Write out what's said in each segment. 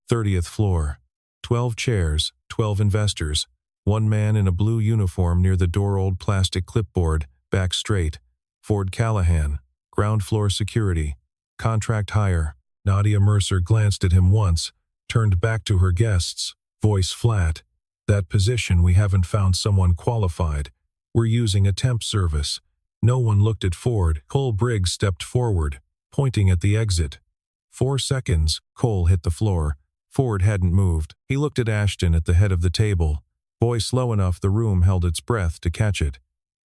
30th floor. 12 chairs, 12 investors. One man in a blue uniform near the door, old plastic clipboard, back straight. Ford Callahan. Ground floor security. Contract hire. Nadia Mercer glanced at him once, turned back to her guests, voice flat. That position, we haven't found someone qualified. We're using a temp service. No one looked at Ford. Cole Briggs stepped forward, pointing at the exit. 4 seconds, Cole hit the floor. Ford hadn't moved. He looked at Ashton at the head of the table. Voice low enough the room held its breath to catch it.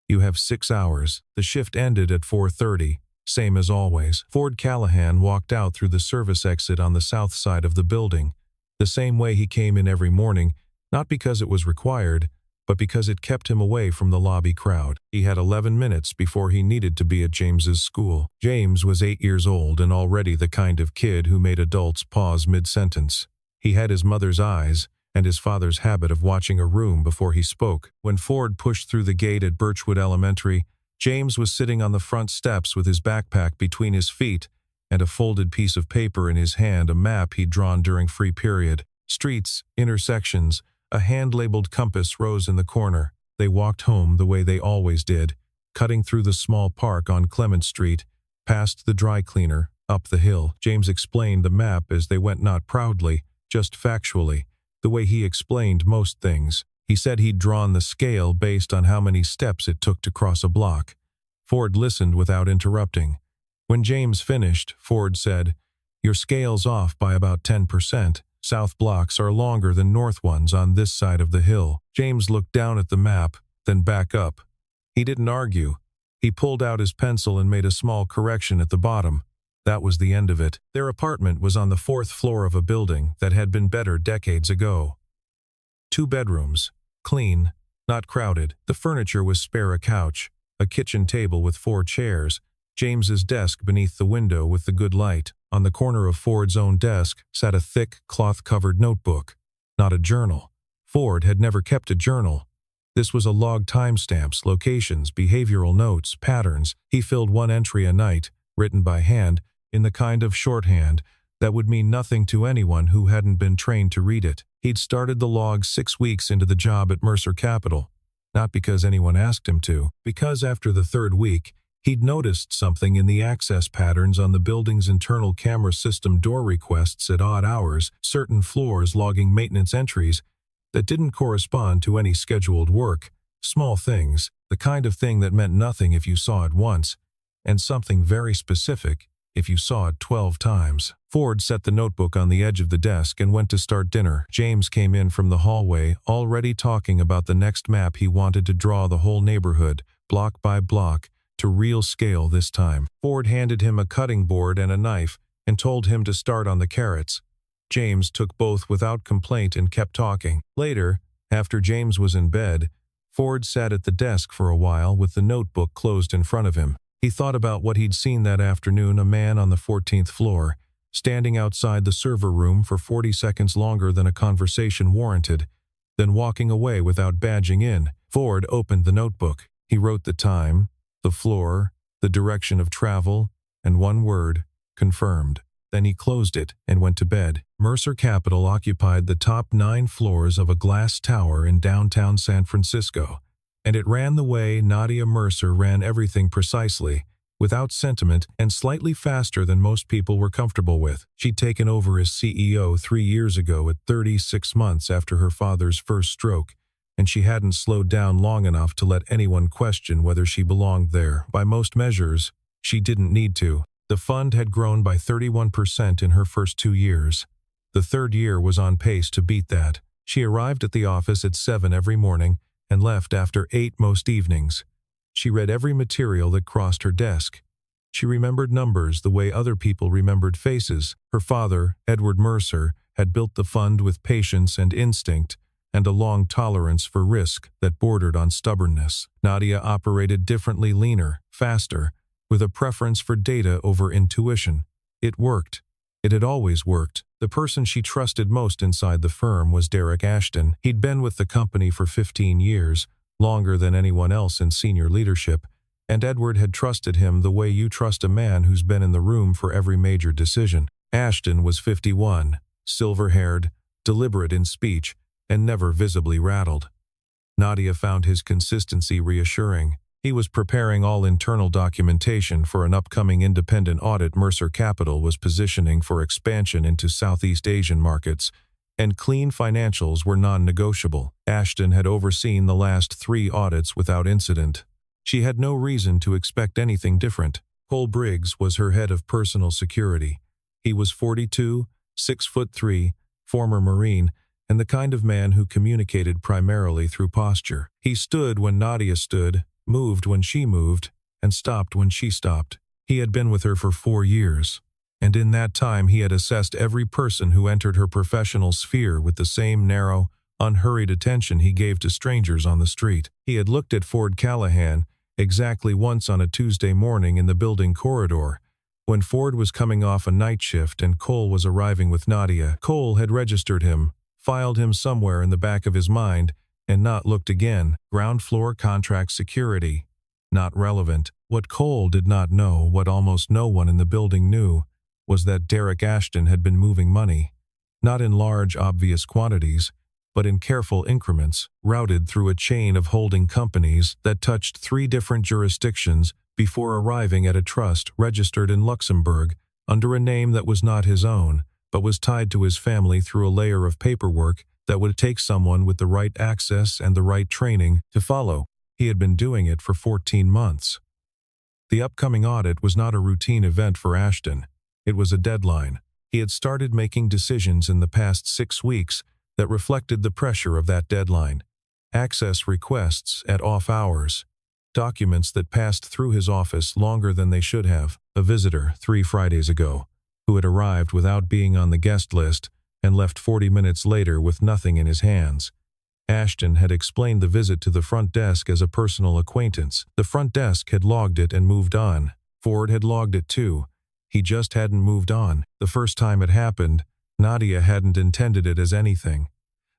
You have 6 hours. The shift ended at 4:30. Same as always. Ford Callahan walked out through the service exit on the south side of the building, the same way he came in every morning, not because it was required, but because it kept him away from the lobby crowd. He had 11 minutes before he needed to be at James's school. James was 8 years old and already the kind of kid who made adults pause mid-sentence. He had his mother's eyes and his father's habit of watching a room before he spoke. When Ford pushed through the gate at Birchwood Elementary, James was sitting on the front steps with his backpack between his feet and a folded piece of paper in his hand, a map he'd drawn during free period. Streets, intersections, a hand-labeled compass rose in the corner. They walked home the way they always did, cutting through the small park on Clement Street, past the dry cleaner, up the hill. James explained the map as they went, not proudly, just factually, the way he explained most things. He said he'd drawn the scale based on how many steps it took to cross a block. Ford listened without interrupting. When James finished, Ford said, "Your scale's off by about 10%. South blocks are longer than north ones on this side of the hill." James looked down at the map, then back up. He didn't argue. He pulled out his pencil and made a small correction at the bottom. That was the end of it. Their apartment was on the 4th floor of a building that had been better decades ago. 2 bedrooms, clean, not crowded. The furniture was spare: a couch, a kitchen table with 4 chairs, James's desk beneath the window with the good light. On the corner of Ford's own desk sat a thick, cloth-covered notebook. Not a journal. Ford had never kept a journal. This was a log: timestamps, locations, behavioral notes, patterns. He filled 1 entry a night, written by hand, in the kind of shorthand that would mean nothing to anyone who hadn't been trained to read it. He'd started the log 6 weeks into the job at Mercer Capital, not because anyone asked him to, because after the 3rd week, he'd noticed something in the access patterns on the building's internal camera system: door requests at odd hours, certain floors logging maintenance entries that didn't correspond to any scheduled work. Small things, the kind of thing that meant nothing if you saw it once, and something very specific if you saw it 12 times. Ford set the notebook on the edge of the desk and went to start dinner. James came in from the hallway, already talking about the next map he wanted to draw: the whole neighborhood, block by block, to real scale this time. Ford handed him a cutting board and a knife and told him to start on the carrots. James took both without complaint and kept talking. Later, after James was in bed, Ford sat at the desk for a while with the notebook closed in front of him. He thought about what he'd seen that afternoon: a man on the 14th floor, standing outside the server room for 40 seconds longer than a conversation warranted, then walking away without badging in. Ford opened the notebook. He wrote the time, the floor, the direction of travel, and 1 word: confirmed. Then he closed it and went to bed. Mercer Capital occupied the top 9 floors of a glass tower in downtown San Francisco, and it ran the way Nadia Mercer ran everything: precisely, without sentiment, and slightly faster than most people were comfortable with. She'd taken over as CEO 3 years ago at 36 months after her father's first stroke, and she hadn't slowed down long enough to let anyone question whether she belonged there. By most measures, she didn't need to. The fund had grown by 31% in her first 2 years. The 3rd year was on pace to beat that. She arrived at the office at 7 every morning and left after 8 most evenings. She read every material that crossed her desk. She remembered numbers the way other people remembered faces. Her father, Edward Mercer, had built the fund with patience and instinct, and a long tolerance for risk that bordered on stubbornness. Nadia operated differently: leaner, faster, with a preference for data over intuition. It worked. It had always worked. The person she trusted most inside the firm was Derek Ashton. He'd been with the company for 15 years, longer than anyone else in senior leadership, and Edward had trusted him the way you trust a man who's been in the room for every major decision. Ashton was 51, silver-haired, deliberate in speech, and never visibly rattled. Nadia found his consistency reassuring. He was preparing all internal documentation for an upcoming independent audit. Mercer Capital was positioning for expansion into Southeast Asian markets, and clean financials were non-negotiable. Ashton had overseen the last 3 audits without incident. She had no reason to expect anything different. Cole Briggs was her head of personal security. He was 42, 6'3", former Marine, and the kind of man who communicated primarily through posture. He stood when Nadia stood, moved when she moved, and stopped when she stopped. He had been with her for 4 years, and in that time he had assessed every person who entered her professional sphere with the same narrow, unhurried attention he gave to strangers on the street. He had looked at Ford Callahan exactly once on a Tuesday morning in the building corridor, when Ford was coming off a night shift and Cole was arriving with Nadia. Cole had registered him, filed him somewhere in the back of his mind, and not looked again. Ground floor contract security. Not relevant. What Cole did not know, what almost no one in the building knew, was that Derek Ashton had been moving money, not in large, obvious quantities, but in careful increments, routed through a chain of holding companies that touched 3 different jurisdictions before arriving at a trust registered in Luxembourg under a name that was not his own, but was tied to his family through a layer of paperwork that would take someone with the right access and the right training to follow. He had been doing it for 14 months. The upcoming audit was not a routine event for Ashton. It was a deadline. He had started making decisions in the past 6 weeks that reflected the pressure of that deadline. Access requests at off hours. Documents that passed through his office longer than they should have. A visitor 3 Fridays ago, who had arrived without being on the guest list and left 40 minutes later with nothing in his hands. Ashton had explained the visit to the front desk as a personal acquaintance. The front desk had logged it and moved on. Ford had logged it too. He just hadn't moved on. The first time it happened, Nadia hadn't intended it as anything.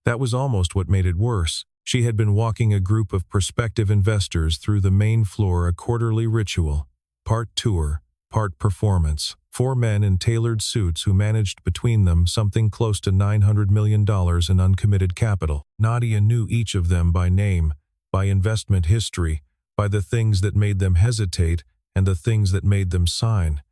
That was almost what made it worse. She had been walking a group of prospective investors through the main floor, a quarterly ritual, part tour, part performance. 4 men in tailored suits who managed between them something close to $900 million in uncommitted capital. Nadia knew each of them by name, by investment history, by the things that made them hesitate and the things that made them sign.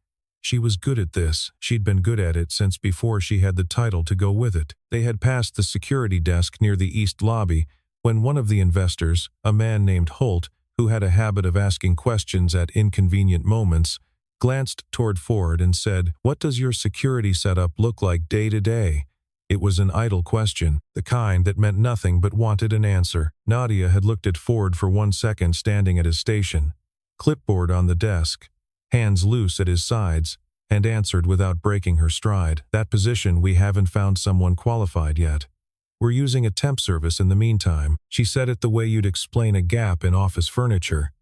She was good at this. She'd been good at it since before she had the title to go with it. They had passed the security desk near the east lobby when one of the investors, a man named Holt, who had a habit of asking questions at inconvenient moments, glanced toward Ford and said, "What does your security setup look like day to day?" It was an idle question, the kind that meant nothing but wanted an answer. Nadia had looked at Ford for 1 second standing at his station, clipboard on the desk, hands loose at his sides, and answered without breaking her stride. "That position, we haven't found someone qualified yet. We're using a temp service in the meantime." She said it the way you'd explain a gap in office furniture.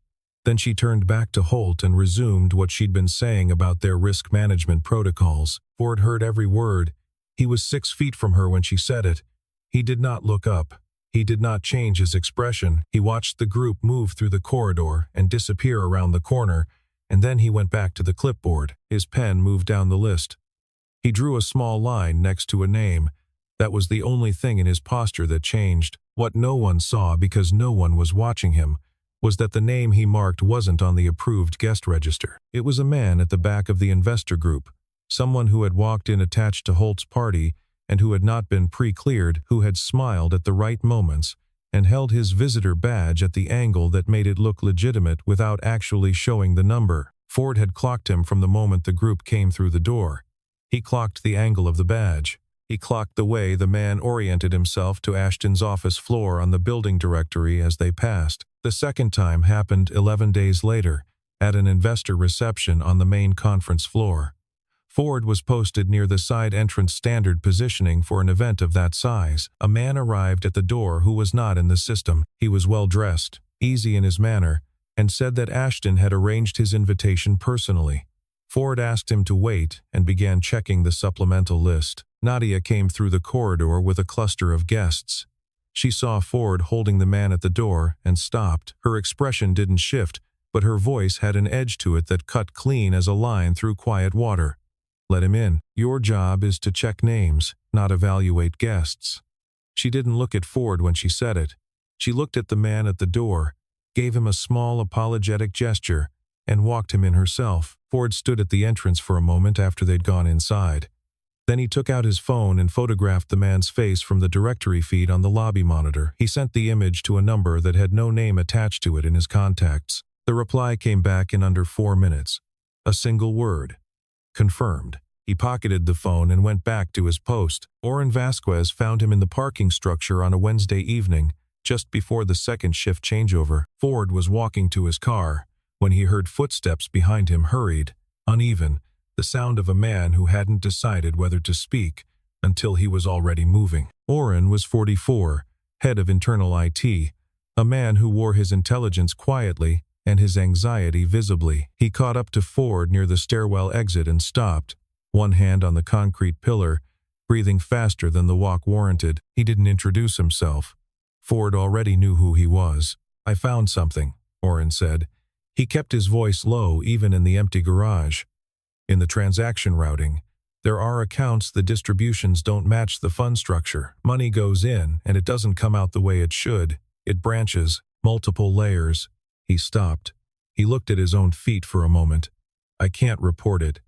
Then she turned back to Holt and resumed what she'd been saying about their risk management protocols. Ford heard every word. He was 6 feet from her when she said it. He did not look up. He did not change his expression. He watched the group move through the corridor and disappear around the corner, and then he went back to the clipboard. His pen moved down the list. He drew a small line next to a name. That was the only thing in his posture that changed. What no one saw because no one was watching him was that the name he marked wasn't on the approved guest register. It was a man at the back of the investor group, someone who had walked in attached to Holt's party and who had not been pre-cleared, who had smiled at the right moments and held his visitor badge at the angle that made it look legitimate without actually showing the number. Ford had clocked him from the moment the group came through the door. He clocked the angle of the badge. He clocked the way the man oriented himself to Ashton's office floor on the building directory as they passed. The second time happened 11 days later, at an investor reception on the main conference floor. Ford was posted near the side entrance, standard positioning for an event of that size. A man arrived at the door who was not in the system. He was well-dressed, easy in his manner, and said that Ashton had arranged his invitation personally. Ford asked him to wait and began checking the supplemental list. Nadia came through the corridor with a cluster of guests. She saw Ford holding the man at the door and stopped. Her expression didn't shift, but her voice had an edge to it that cut clean as a line through quiet water. "Let him in. Your job is to check names. not evaluate guests. She didn't look at Ford when she said it. She looked at the man at the door, gave him a small apologetic gesture, and walked him in herself. Ford stood at the entrance for a moment after they'd gone inside. Then he took out his phone and photographed the man's face from the directory feed on the lobby monitor. He sent the image to a number that had no name attached to it in his contacts. The reply came back in under 4 minutes. A single word. Confirmed. He pocketed the phone and went back to his post. Oren Vasquez found him in the parking structure on a Wednesday evening, just before the second shift changeover. Ford was walking to his car when he heard footsteps behind him, hurried, uneven, the sound of a man who hadn't decided whether to speak until he was already moving. Oren was 44, head of internal IT, a man who wore his intelligence quietly and his anxiety visibly. He caught up to Ford near the stairwell exit and stopped, one hand on the concrete pillar, breathing faster than the walk warranted. He didn't introduce himself. Ford already knew who he was. "I found something," Oren said. He kept his voice low even in the empty garage. "In the transaction routing, there are accounts the distributions don't match the fund structure. Money goes in and it doesn't come out the way it should. It branches, multiple layers." He stopped. He looked at his own feet for a moment. "I can't report it.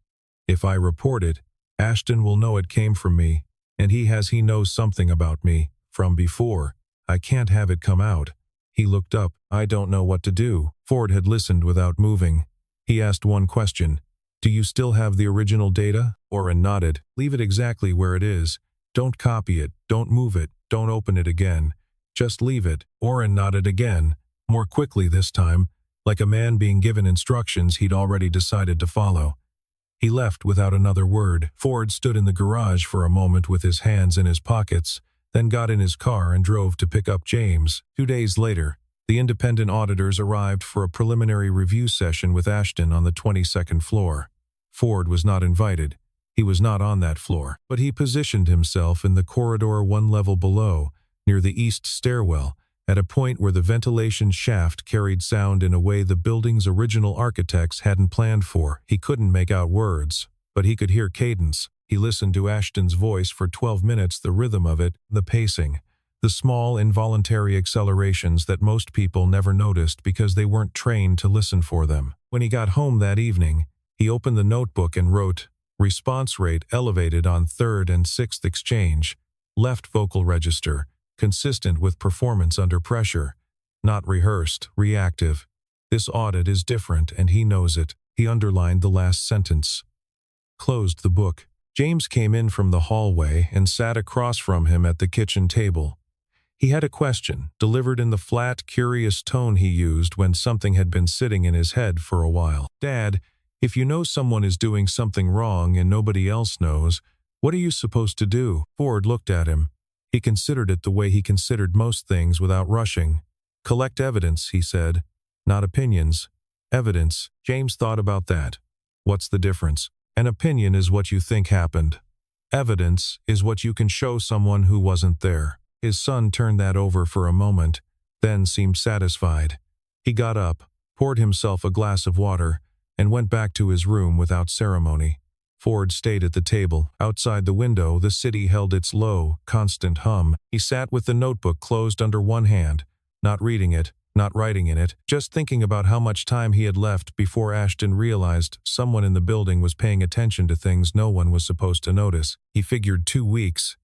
If I report it, Ashton will know it came from me, and he knows something about me from before. I can't have it come out." He looked up. "I don't know what to do." Ford had listened without moving. He asked one question. "Do you still have the original data?" Oren nodded. "Leave it exactly where it is. Don't copy it, don't move it, don't open it again. Just leave it." Oren nodded again, more quickly this time, like a man being given instructions he'd already decided to follow. He left without another word. Ford stood in the garage for a moment with his hands in his pockets, then got in his car and drove to pick up James. 2 days later, the independent auditors arrived for a preliminary review session with Ashton on the 22nd floor. Ford was not invited. He was not on that floor, but he positioned himself in the corridor one level below, near the east stairwell, at a point where the ventilation shaft carried sound in a way the building's original architects hadn't planned for. He couldn't make out words, but he could hear cadence. He listened to Ashton's voice for 12 minutes, the rhythm of it, the pacing, the small involuntary accelerations that most people never noticed because they weren't trained to listen for them. When he got home that evening, he opened the notebook and wrote, "Response rate elevated on 3rd and 6th exchange. Left vocal register, consistent with performance under pressure. Not rehearsed, reactive. This audit is different and he knows it." He underlined the last sentence. Closed the book. James came in from the hallway and sat across from him at the kitchen table. He had a question, delivered in the flat, curious tone he used when something had been sitting in his head for a while. "Dad, if you know someone is doing something wrong and nobody else knows, what are you supposed to do?" Ford looked at him. He considered it the way he considered most things without rushing. "Collect evidence," he said. "Not opinions. Evidence." James thought about that. What's the difference? An opinion is what you think happened. Evidence is what you can show someone who wasn't there. His son turned that over for a moment, then seemed satisfied. He got up, poured himself a glass of water, and went back to his room without ceremony. Ford stayed at the table. Outside the window, the city held its low, constant hum. He sat with the notebook closed under one hand, not reading it, not writing in it, just thinking about how much time he had left before Ashton realized someone in the building was paying attention to things no one was supposed to notice. He figured 2 weeks,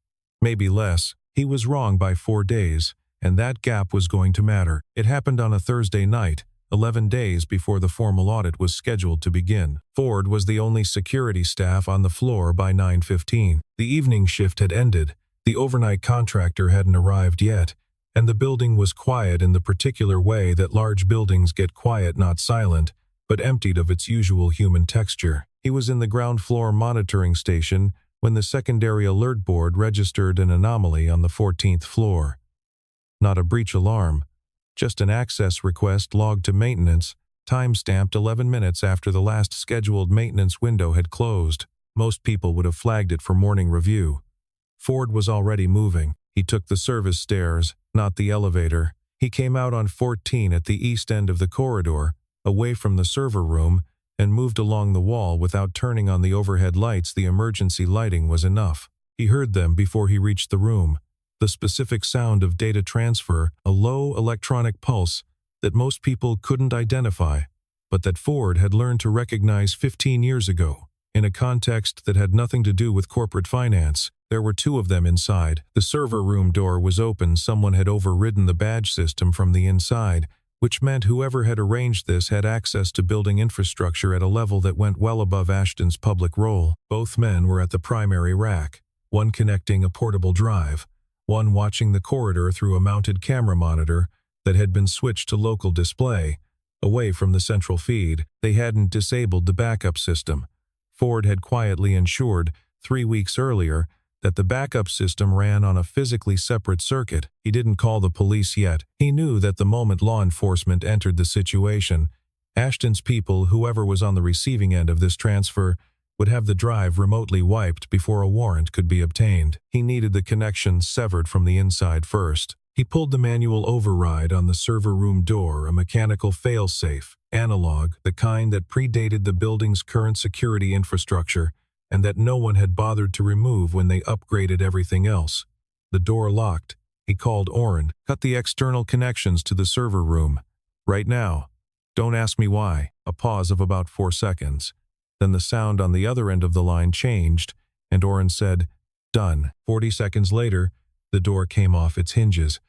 maybe less. He was wrong by 4 days, and that gap was going to matter. It happened on a Thursday night, 11 days before the formal audit was scheduled to begin. Ford was the only security staff on the floor by 9:15. The evening shift had ended, the overnight contractor hadn't arrived yet, and the building was quiet in the particular way that large buildings get quiet, not silent, but emptied of its usual human texture. He was in the ground floor monitoring station when the secondary alert board registered an anomaly on the 14th floor. Not a breach alarm, just an access request logged to maintenance, time-stamped 11 minutes after the last scheduled maintenance window had closed. Most people would have flagged it for morning review. Ford was already moving. He took the service stairs, not the elevator. He came out on 14 at the east end of the corridor, away from the server room, and moved along the wall without turning on the overhead lights. The emergency lighting was enough. He heard them before he reached the room. The specific sound of data transfer, a low electronic pulse that most people couldn't identify, but that Ford had learned to recognize 15 years ago, in a context that had nothing to do with corporate finance. There were two of them inside. The server room door was open. Someone had overridden the badge system from the inside, which meant whoever had arranged this had access to building infrastructure at a level that went well above Ashton's public role. Both men were at the primary rack, one connecting a portable drive, one watching the corridor through a mounted camera monitor that had been switched to local display, away from the central feed. They hadn't disabled the backup system. Ford had quietly ensured, 3 weeks earlier, that the backup system ran on a physically separate circuit. He didn't call the police yet. He knew that the moment law enforcement entered the situation, Ashton's people, whoever was on the receiving end of this transfer, would have the drive remotely wiped before a warrant could be obtained. He needed the connection severed from the inside first. He pulled the manual override on the server room door, a mechanical failsafe, analog, the kind that predated the building's current security infrastructure, and that no one had bothered to remove when they upgraded everything else. The door locked. He called Oren. Cut the external connections to the server room. Right now. Don't ask me why. A pause of about 4 seconds. Then the sound on the other end of the line changed, and Oren said, "Done." 40 seconds later, the door came off its hinges.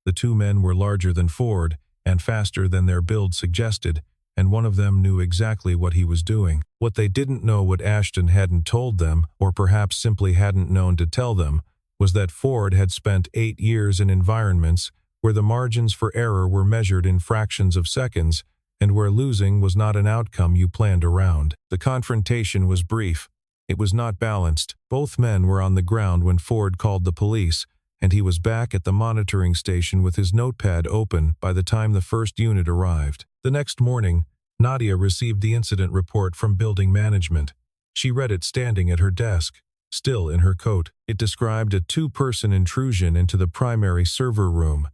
The two men were larger than Ford, and faster than their build suggested, and one of them knew exactly what he was doing. What they didn't know, what Ashton hadn't told them, or perhaps simply hadn't known to tell them, was that Ford had spent 8 years in environments where the margins for error were measured in fractions of seconds, and where losing was not an outcome you planned around. The confrontation was brief. It was not balanced. Both men were on the ground when Ford called the police, and he was back at the monitoring station with his notepad open by the time the first unit arrived. The next morning, Nadia received the incident report from building management. She read it standing at her desk, still in her coat. It described a 2-person intrusion into the primary server room,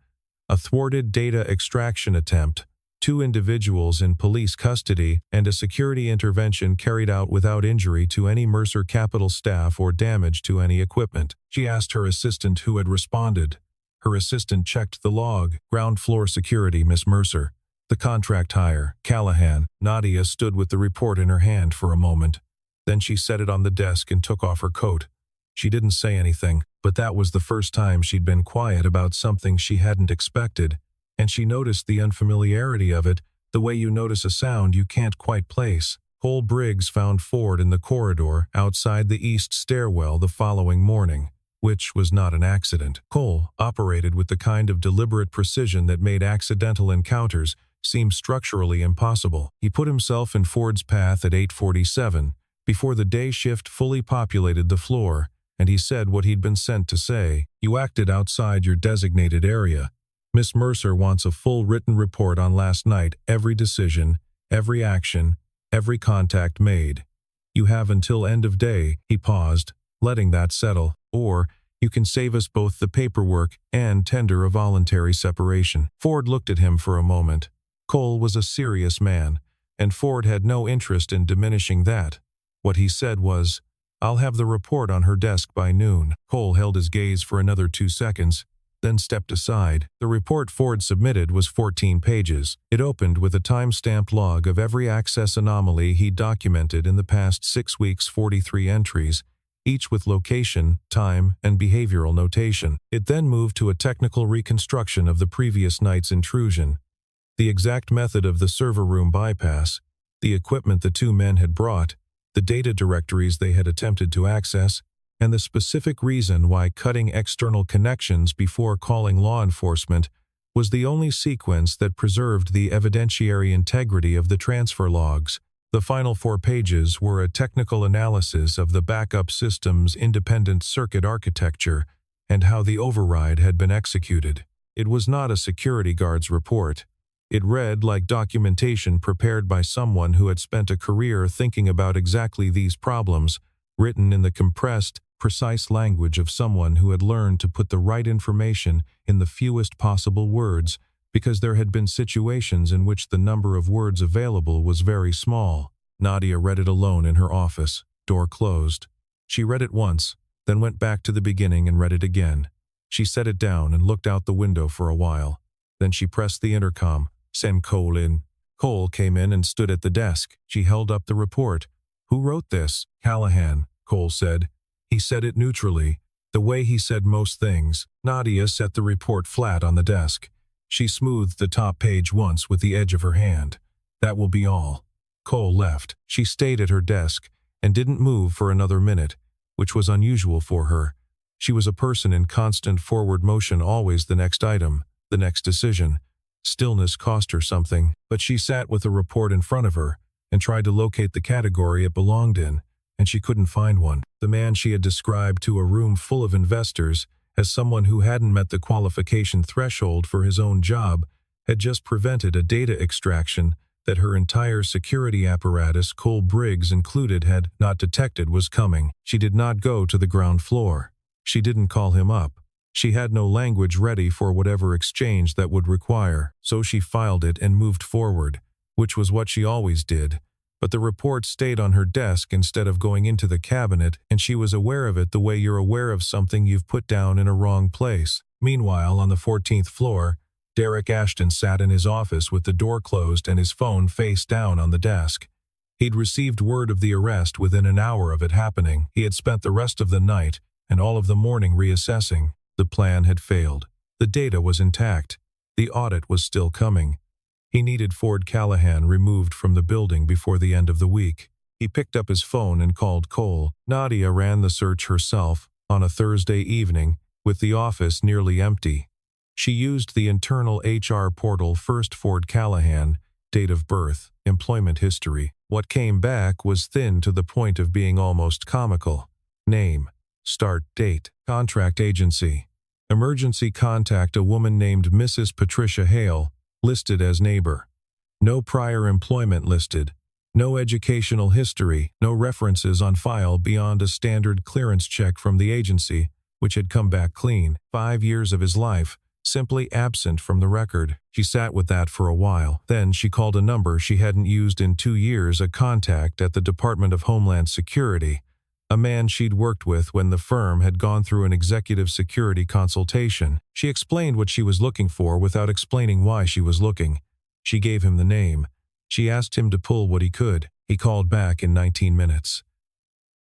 a thwarted data extraction attempt, 2 individuals in police custody, and a security intervention carried out without injury to any Mercer Capital staff or damage to any equipment. She asked her assistant who had responded. Her assistant checked the log. Ground floor security, Miss Mercer. The contract hire, Callahan. Nadia stood with the report in her hand for a moment. Then she set it on the desk and took off her coat. She didn't say anything, but that was the first time she'd been quiet about something she hadn't expected. And she noticed the unfamiliarity of it, the way you notice a sound you can't quite place. Cole Briggs found Ford in the corridor outside the east stairwell the following morning, which was not an accident. Cole operated with the kind of deliberate precision that made accidental encounters seem structurally impossible. He put himself in Ford's path at 8:47, before the day shift fully populated the floor, and he said what he'd been sent to say. "You acted outside your designated area. Miss Mercer wants a full written report on last night, every decision, every action, every contact made. You have until end of day." He paused, letting that settle. "Or you can save us both the paperwork and tender a voluntary separation." Ford looked at him for a moment. Cole was a serious man, and Ford had no interest in diminishing that. What he said was, "I'll have the report on her desk by noon." Cole held his gaze for another 2 seconds, then stepped aside. The report Ford submitted was 14 pages. It opened with a time-stamped log of every access anomaly he'd documented in the past 6 weeks, 43 entries, each with location, time, and behavioral notation. It then moved to a technical reconstruction of the previous night's intrusion, the exact method of the server room bypass, the equipment the two men had brought, the data directories they had attempted to access, and the specific reason why cutting external connections before calling law enforcement was the only sequence that preserved the evidentiary integrity of the transfer logs. The final 4 pages were a technical analysis of the backup system's independent circuit architecture and how the override had been executed. It was not a security guard's report. It read like documentation prepared by someone who had spent a career thinking about exactly these problems, written in the compressed, precise language of someone who had learned to put the right information in the fewest possible words, because there had been situations in which the number of words available was very small. Nadia read it alone in her office, door closed. She read it once, then went back to the beginning and read it again. She set it down and looked out the window for a while. Then she pressed the intercom. "Send Cole in." Cole came in and stood at the desk. She held up the report. "Who wrote this?" "Callahan," Cole said. He said it neutrally, the way he said most things. Nadia set the report flat on the desk. She smoothed the top page once with the edge of her hand. "That will be all." Cole left. She stayed at her desk and didn't move for another minute, which was unusual for her. She was a person in constant forward motion, always the next item, the next decision. Stillness cost her something, but she sat with the report in front of her and tried to locate the category it belonged in, and she couldn't find one. The man she had described to a room full of investors as someone who hadn't met the qualification threshold for his own job had just prevented a data extraction that her entire security apparatus, Cole Briggs included, had not detected was coming. She did not go to the ground floor. She didn't call him up. She had no language ready for whatever exchange that would require, so she filed it and moved forward, which was what she always did. But the report stayed on her desk instead of going into the cabinet, and she was aware of it the way you're aware of something you've put down in a wrong place. Meanwhile, on the 14th floor, Derek Ashton sat in his office with the door closed and his phone face down on the desk. He'd received word of the arrest within an hour of it happening. He had spent the rest of the night and all of the morning reassessing. The plan had failed. The data was intact. The audit was still coming. He needed Ford Callahan removed from the building before the end of the week. He picked up his phone and called Cole. Nadia ran the search herself on a Thursday evening, with the office nearly empty. She used the internal HR portal. First Ford Callahan, date of birth, employment history. What came back was thin to the point of being almost comical. Name, start date, contract agency. Emergency contact, a woman named Mrs. Patricia Hale, listed as neighbor. No prior employment listed. No educational history, no references on file beyond a standard clearance check from the agency, which had come back clean. 5 years of his life, simply absent from the record. She sat with that for a while. Then she called a number she hadn't used in 2 years, a contact at the Department of Homeland Security, a man she'd worked with when the firm had gone through an executive security consultation. She explained what she was looking for without explaining why she was looking. She gave him the name. She asked him to pull what he could. He called back in 19 minutes.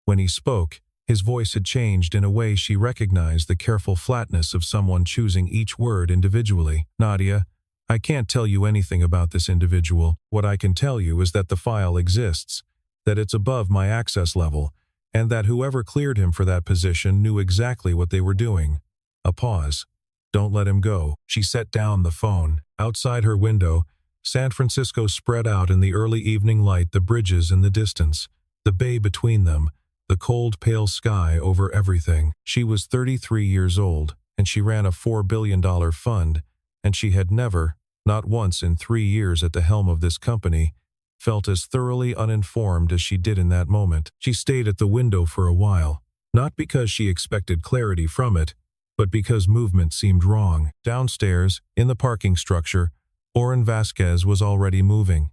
When he spoke, his voice had changed in a way she recognized, the careful flatness of someone choosing each word individually. "Nadia, I can't tell you anything about this individual. What I can tell you is that the file exists, that it's above my access level, and that whoever cleared him for that position knew exactly what they were doing." A pause. "Don't let him go." She set down the phone. Outside her window, San Francisco spread out in the early evening light, the bridges in the distance, the bay between them, the cold, pale sky over everything. She was 33 years old, and she ran a $4 billion fund, and she had never, not once in 3 years at the helm of this company, felt as thoroughly uninformed as she did in that moment. She stayed at the window for a while, not because she expected clarity from it, but because movement seemed wrong. Downstairs, in the parking structure, Oren Vasquez was already moving.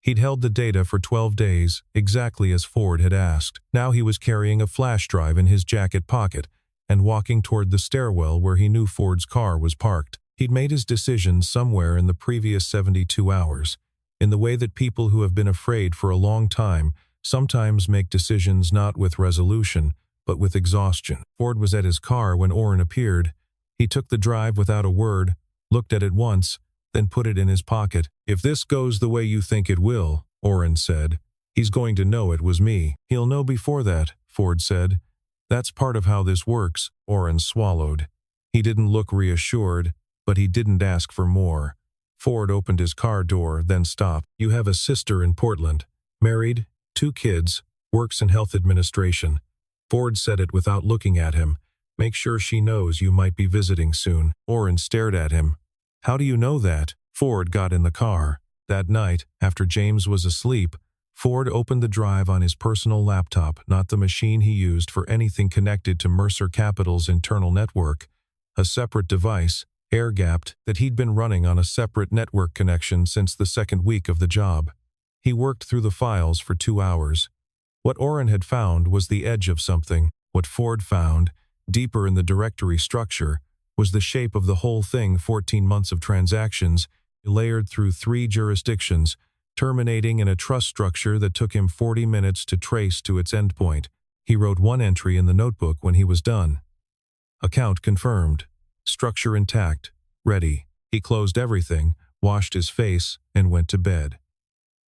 He'd held the data for 12 days, exactly as Ford had asked. Now he was carrying a flash drive in his jacket pocket and walking toward the stairwell where he knew Ford's car was parked. He'd made his decision somewhere in the previous 72 hours. In the way that people who have been afraid for a long time sometimes make decisions not with resolution, but with exhaustion. Ford was at his car when Oren appeared. He took the drive without a word, looked at it once, then put it in his pocket. "If this goes the way you think it will," Oren said, "he's going to know it was me." "He'll know before that," Ford said. "That's part of how this works." Oren swallowed. He didn't look reassured, but he didn't ask for more. Ford opened his car door, then stopped. "You have a sister in Portland. Married, 2 kids, works in health administration." Ford said it without looking at him. "Make sure she knows you might be visiting soon." Oren stared at him. "How do you know that?" Ford got in the car. That night, after James was asleep, Ford opened the drive on his personal laptop, not the machine he used for anything connected to Mercer Capital's internal network, a separate device, air-gapped, that he'd been running on a separate network connection since the second week of the job. He worked through the files for 2 hours. What Oren had found was the edge of something. What Ford found, deeper in the directory structure, was the shape of the whole thing: 14 months of transactions, layered through 3 jurisdictions, terminating in a trust structure that took him 40 minutes to trace to its endpoint. He wrote one entry in the notebook when he was done. Account confirmed. Structure intact. Ready. He closed everything, washed his face, and went to bed.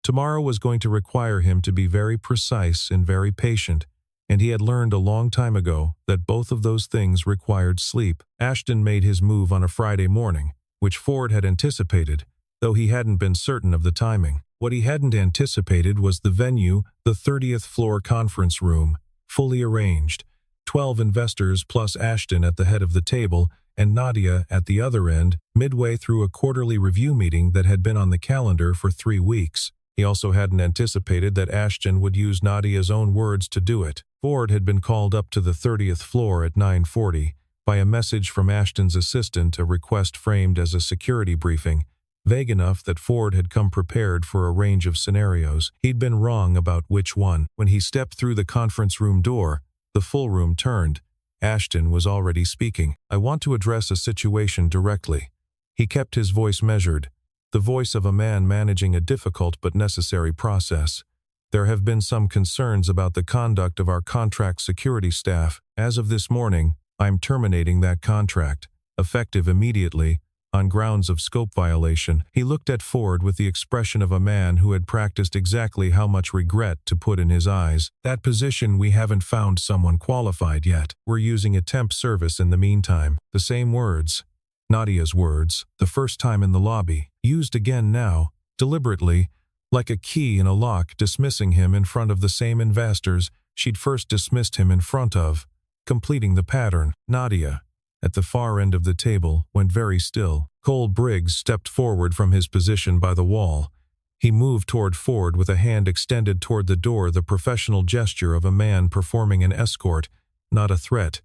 Tomorrow was going to require him to be very precise and very patient, and he had learned a long time ago that both of those things required sleep. Ashton made his move on a Friday morning, which Ford had anticipated, though he hadn't been certain of the timing. What he hadn't anticipated was the venue, the 30th floor conference room, fully arranged. 12 investors plus Ashton at the head of the table and Nadia at the other end, midway through a quarterly review meeting that had been on the calendar for 3 weeks. He also hadn't anticipated that Ashton would use Nadia's own words to do it. Ford had been called up to the 30th floor at 9:40 by a message from Ashton's assistant, a request framed as a security briefing, vague enough that Ford had come prepared for a range of scenarios. He'd been wrong about which one. When he stepped through the conference room door, the full room turned. Ashton was already speaking. "I want to address a situation directly." He kept his voice measured, the voice of a man managing a difficult but necessary process. "There have been some concerns about the conduct of our contract security staff. As of this morning, I'm terminating that contract, effective immediately, on grounds of scope violation." He looked at Ford with the expression of a man who had practiced exactly how much regret to put in his eyes. "That position, we haven't found someone qualified yet. We're using a temp service in the meantime." The same words, Nadia's words, the first time in the lobby, used again now, deliberately, like a key in a lock, dismissing him in front of the same investors she'd first dismissed him in front of, completing the pattern. Nadia, at the far end of the table, went very still. Cole Briggs stepped forward from his position by the wall. He moved toward Ford with a hand extended toward the door, the professional gesture of a man performing an escort, not a threat,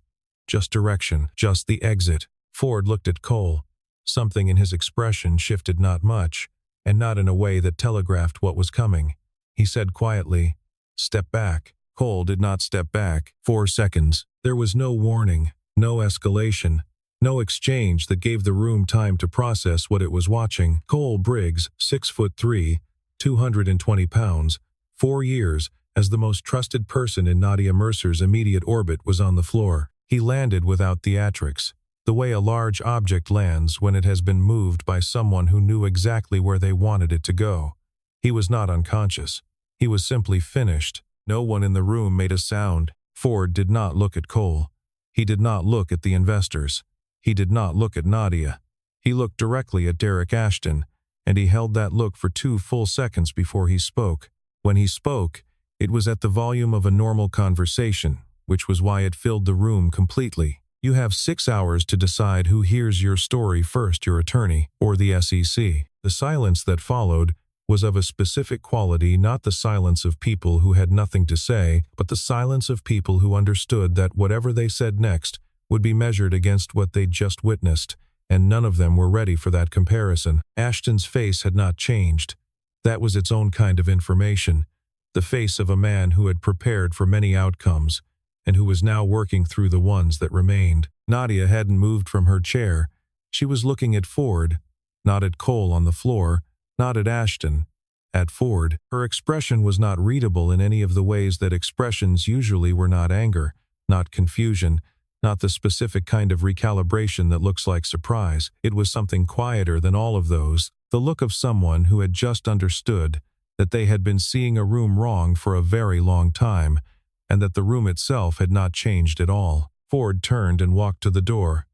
just direction, just the exit. Ford looked at Cole. Something in his expression shifted, not much, and not in a way that telegraphed what was coming. He said quietly, "Step back." Cole did not step back. 4 seconds. There was no warning, no escalation, no exchange that gave the room time to process what it was watching. Cole Briggs, 6'3", 220 pounds, 4 years, as the most trusted person in Nadia Mercer's immediate orbit, was on the floor. He landed without theatrics, the way a large object lands when it has been moved by someone who knew exactly where they wanted it to go. He was not unconscious. He was simply finished. No one in the room made a sound. Ford did not look at Cole. He did not look at the investors. He did not look at Nadia. He looked directly at Derek Ashton, and he held that look for 2 full seconds before he spoke. When he spoke, it was at the volume of a normal conversation, which was why it filled the room completely. "You have 6 hours to decide who hears your story first, your attorney or the SEC." The silence that followed was of a specific quality, not the silence of people who had nothing to say, but the silence of people who understood that whatever they said next would be measured against what they'd just witnessed, and none of them were ready for that comparison. Ashton's face had not changed. That was its own kind of information, the face of a man who had prepared for many outcomes, and who was now working through the ones that remained. Nadia hadn't moved from her chair. She was looking at Ford, not at Cole on the floor, not at Ashton, at Ford. Her expression was not readable in any of the ways that expressions usually were: not anger, not confusion, not the specific kind of recalibration that looks like surprise. It was something quieter than all of those, the look of someone who had just understood that they had been seeing a room wrong for a very long time, and that the room itself had not changed at all. Ford turned and walked to the door.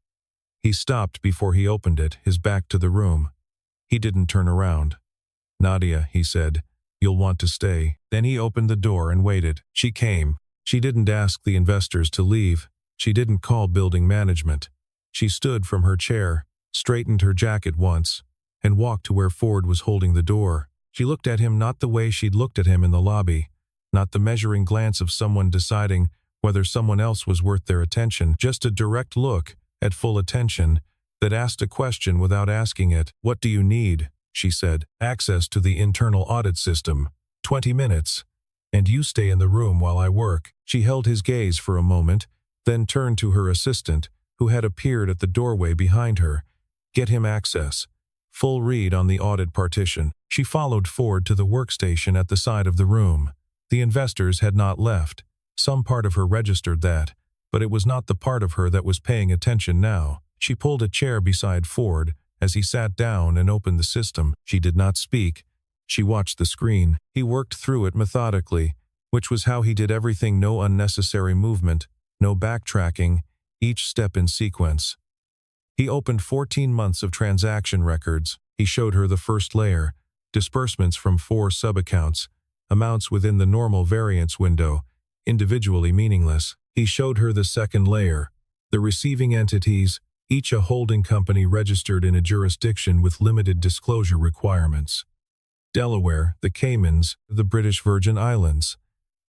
He stopped before he opened it, his back to the room. He didn't turn around. "Nadia," he said, "you'll want to stay." Then he opened the door and waited. She came. She didn't ask the investors to leave. She didn't call building management. She stood from her chair, straightened her jacket once, and walked to where Ford was holding the door. She looked at him not the way she'd looked at him in the lobby, not the measuring glance of someone deciding whether someone else was worth their attention, just a direct look, at full attention, that asked a question without asking it. "What do you need?" she said. "Access to the internal audit system. 20 minutes. And you stay in the room while I work." She held his gaze for a moment, then turned to her assistant, who had appeared at the doorway behind her. "Get him access. Full read on the audit partition." She followed Ford to the workstation at the side of the room. The investors had not left. Some part of her registered that, but it was not the part of her that was paying attention now. She pulled a chair beside Ford as he sat down and opened the system. She did not speak. She watched the screen. He worked through it methodically, which was how he did everything. No unnecessary movement, no backtracking, each step in sequence. He opened 14 months of transaction records. He showed her the first layer, disbursements from 4 sub-accounts, amounts within the normal variance window, individually meaningless. He showed her the second layer, the receiving entities, each a holding company registered in a jurisdiction with limited disclosure requirements. Delaware, the Caymans, the British Virgin Islands.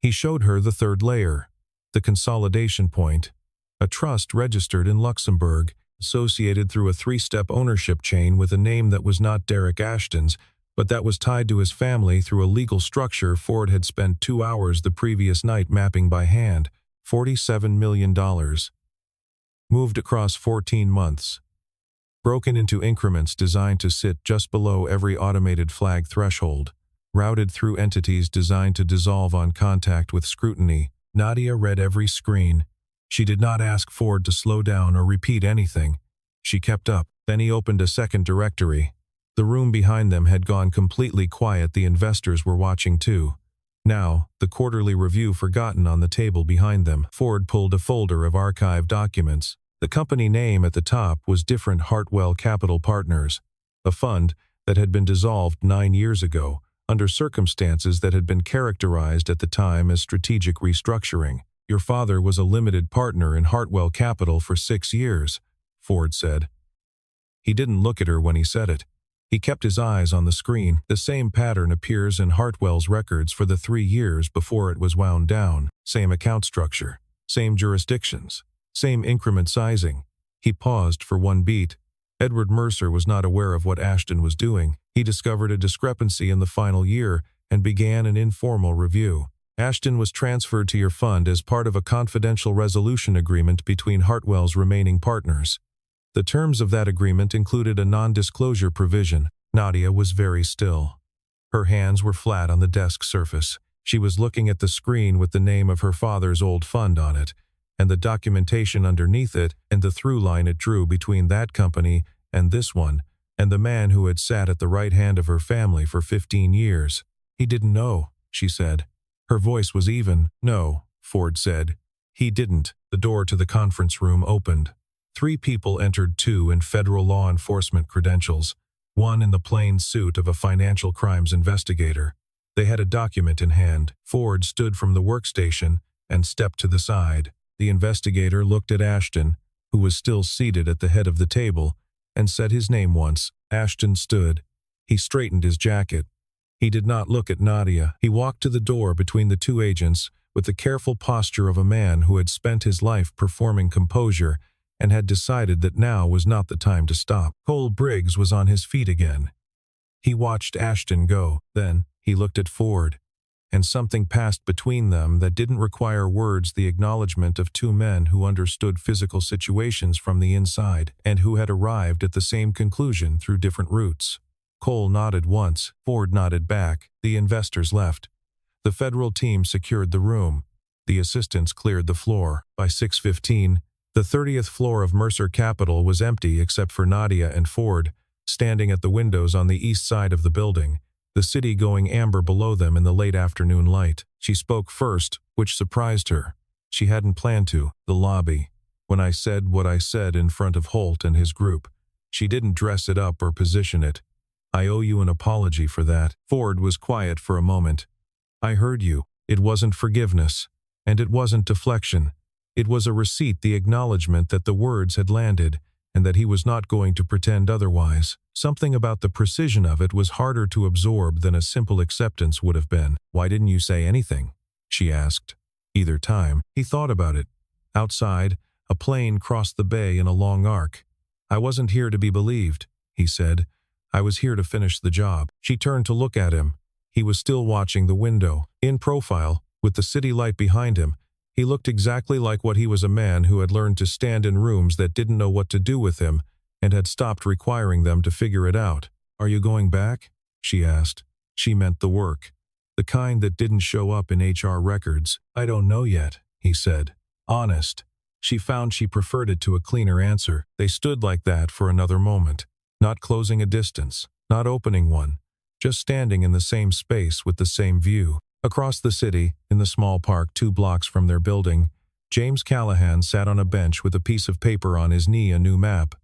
He showed her the third layer, the consolidation point, a trust registered in Luxembourg, associated through a 3-step ownership chain with a name that was not Derek Ashton's, but that was tied to his family through a legal structure Ford had spent 2 hours the previous night mapping by hand. $47 million. Moved across 14 months. Broken into increments designed to sit just below every automated flag threshold. Routed through entities designed to dissolve on contact with scrutiny. Nadia read every screen. She did not ask Ford to slow down or repeat anything. She kept up. Then he opened a second directory. The room behind them had gone completely quiet. The investors were watching too. Now, the quarterly review forgotten on the table behind them. Ford pulled a folder of archived documents. The company name at the top was Different Hartwell Capital Partners, a fund that had been dissolved 9 years ago, under circumstances that had been characterized at the time as strategic restructuring. "Your father was a limited partner in Hartwell Capital for 6 years, Ford said. He didn't look at her when he said it. He kept his eyes on the screen. The same pattern appears in Hartwell's records for the 3 years before it was wound down. Same account structure, same jurisdictions, same increment sizing. He paused for one beat. Edward Mercer was not aware of what Ashton was doing. He discovered a discrepancy in the final year and began an informal review. "Ashton was transferred to your fund as part of a confidential resolution agreement between Hartwell's remaining partners. The terms of that agreement included a non-disclosure provision." Nadia was very still. Her hands were flat on the desk surface. She was looking at the screen with the name of her father's old fund on it, and the documentation underneath it, and the through line it drew between that company and this one, and the man who had sat at the right hand of her family for 15 years. "He didn't know," she said. Her voice was even. "No," Ford said. "He didn't." The door to the conference room opened. 3 people entered, 2 in federal law enforcement credentials, 1 in the plain suit of a financial crimes investigator. They had a document in hand. Ford stood from the workstation and stepped to the side. The investigator looked at Ashton, who was still seated at the head of the table, and said his name once. Ashton stood. He straightened his jacket. He did not look at Nadia. He walked to the door between the 2 agents with the careful posture of a man who had spent his life performing composure and had decided that now was not the time to stop. Cole Briggs was on his feet again. He watched Ashton go. Then he looked at Ford, and something passed between them that didn't require words, the acknowledgement of 2 men who understood physical situations from the inside and who had arrived at the same conclusion through different routes. Cole nodded once. Ford nodded back. The investors left. The federal team secured the room. The assistants cleared the floor. By 6:15, the 30th floor of Mercer Capital was empty except for Nadia and Ford, standing at the windows on the east side of the building, the city going amber below them in the late afternoon light. She spoke first, which surprised her. She hadn't planned to. "The lobby. When I said what I said in front of Holt and his group. She didn't dress it up or position it. I owe you an apology for that." Ford was quiet for a moment. "I heard you. It wasn't forgiveness. And it wasn't deflection. It was a receipt, the acknowledgement that the words had landed, and that he was not going to pretend otherwise. Something about the precision of it was harder to absorb than a simple acceptance would have been. "Why didn't you say anything?" she asked. Either time. He thought about it. Outside, a plane crossed the bay in a long arc. "I wasn't here to be believed," he said. "I was here to finish the job." She turned to look at him. he was still watching the window. In profile, with the city light behind him, he looked exactly like what he was, a man who had learned to stand in rooms that didn't know what to do with him and had stopped requiring them to figure it out. "Are you going back?" she asked. She meant the work, the kind that didn't show up in HR records. "I don't know yet," he said. Honest. She found she preferred it to a cleaner answer. They stood like that for another moment, not closing a distance, not opening one, just standing in the same space with the same view. Across the city, in the small park 2 blocks from their building, James Callahan sat on a bench with a piece of paper on his knee, a new map.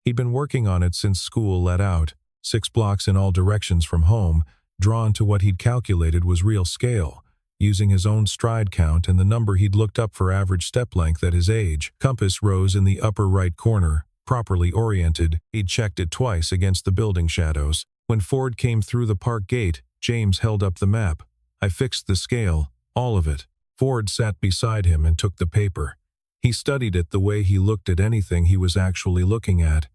He'd been working on it since school let out, 6 blocks in all directions from home, drawn to what he'd calculated was real scale, using his own stride count and the number he'd looked up for average step length at his age. Compass rose in the upper right corner, properly oriented. He'd checked it twice against the building shadows. When Ford came through the park gate, James held up the map. "I fixed the scale, all of it." Ford sat beside him and took the paper. He studied it the way he looked at anything he was actually looking at.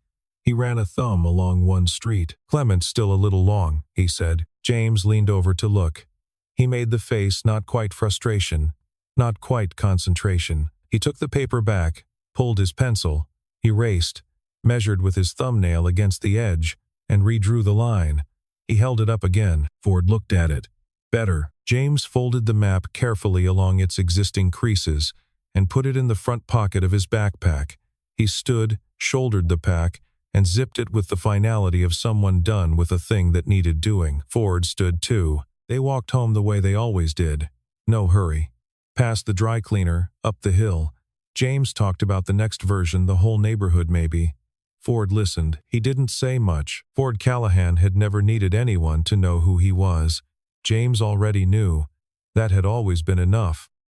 He ran a thumb along one street. "Clement's still a little long," he said. James leaned over to look. He made the face not quite frustration, not quite concentration. He took the paper back, pulled his pencil, erased, measured with his thumbnail against the edge, and redrew the line. He held it up again. Ford looked at it. "Better." James folded the map carefully along its existing creases and put it in the front pocket of his backpack. He stood, shouldered the pack, and zipped it with the finality of someone done with a thing that needed doing. Ford stood too. They walked home the way they always did. No hurry. Past the dry cleaner, up the hill. James talked about the next version, the whole neighborhood maybe. Ford listened. He didn't say much. Ford Callahan had never needed anyone to know who he was. James already knew. That had always been enough.